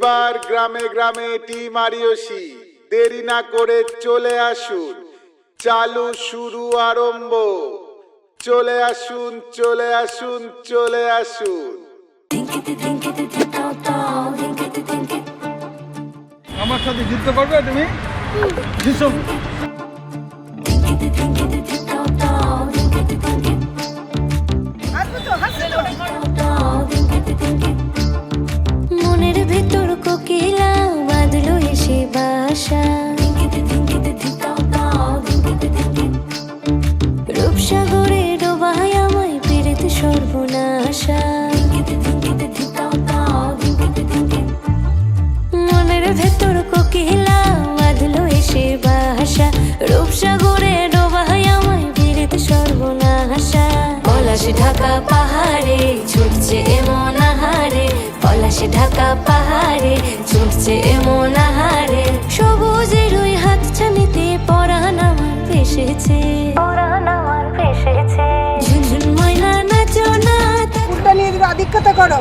এবার গ্রামে গ্রামে টিম আরিয়সী, দেরি না করে চলে আসুন। চালু শুরু আরম্ভ। চলে আসুন, চলে আসুন, চলে আসুন। আমার সাথে যুদ্ধ করবে তুমি? মনের ভেতর কোকিলা বাঁধলো এসে বাসা, রূপসাগরে ডোবায় আমায় পেরেতে সর্বনাশা। মনের ভেতর কোকিলা বাঁধলো এসে বাসা, রূপসাগরে ডোবায় আমায় পেরেতে সর্বনাশা। পলাশ ঢাকা পাহাড়ে ছুটছে এমন আহারে, পলাশ ঢাকা পাহাড়ে ছুটছে এমন আহারে। সবুজের ওই হাতছানিতে পরাণ আমার ভেসেছে, পরাণ আমার ভেসেছে। ঝুনঝুন ময়না নাচো না, উল্টা নিয়ে দিবে, আধিক্যতা করো,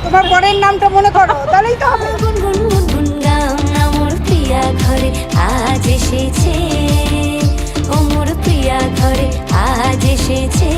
তোমার বরের নামটা মনে করো, তাহলেই তো হবে। গুনগুন গুনগুন গাও না মোর প্রিয়া ঘরে আজ এসেছে, ও মোর প্রিয়া ঘরে আজ এসেছে।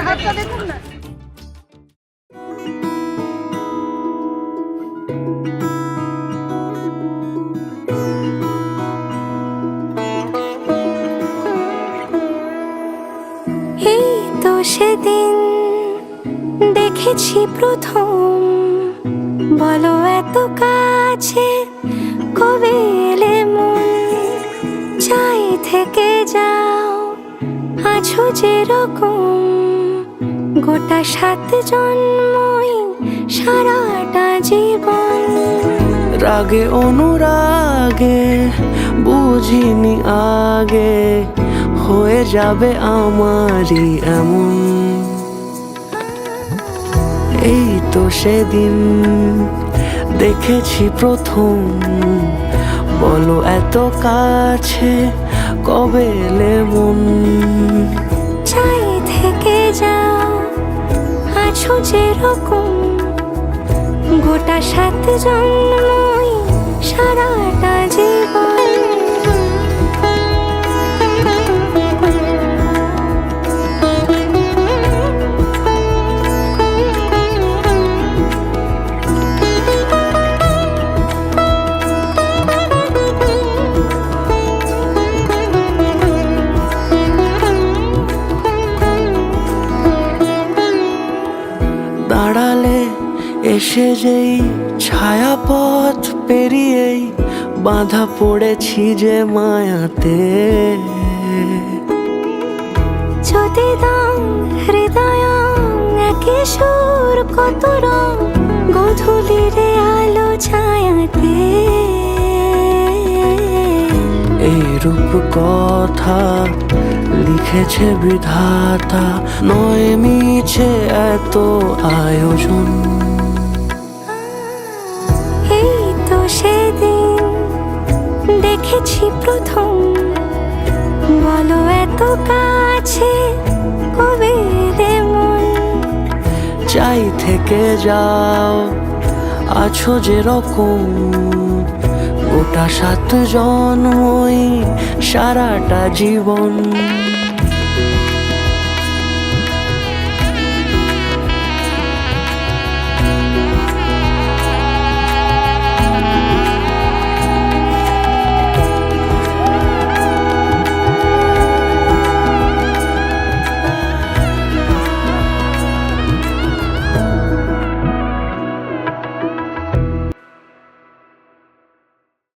হাতটা দেখুন না। এই তো সেদিন দেখেছি প্রথম, বলো এত কাছে কবে এলে মন। চাই থেকে যাও আছো যেরকম, গোটা 7 জন্মই সারাটা জীবন। রাগে অনুরাগে বুঝিনি আগে, হয়ে যাবে আমারই এমন। এই তো সেদিন দেখেছি প্রথম, বলো এত কাছে কবে এলে মন। চাই থেকে যাও আছো যেরকম, গোটা 7 জন্মই সারাটা জীবন। দাঁড়ালে এসে যেই ছায়াপথ পেরিয়েই বাঁধা পড়েছি যে মায়াতে। যদি দাও হৃদয় একে সুর কত রং, গধূলিরে আলো ছায়াতে। এই রূপ কথা লিখেছে বিধাতা, নয় মিছে এত আয়োজন। এই তো সেদিন দেখেছি প্রথম, বলো এত কাছে কবে এলে মন। চাই থেকে যাও আছো যেরকম, গোটা 7 জন্মই সারাটা জীবন।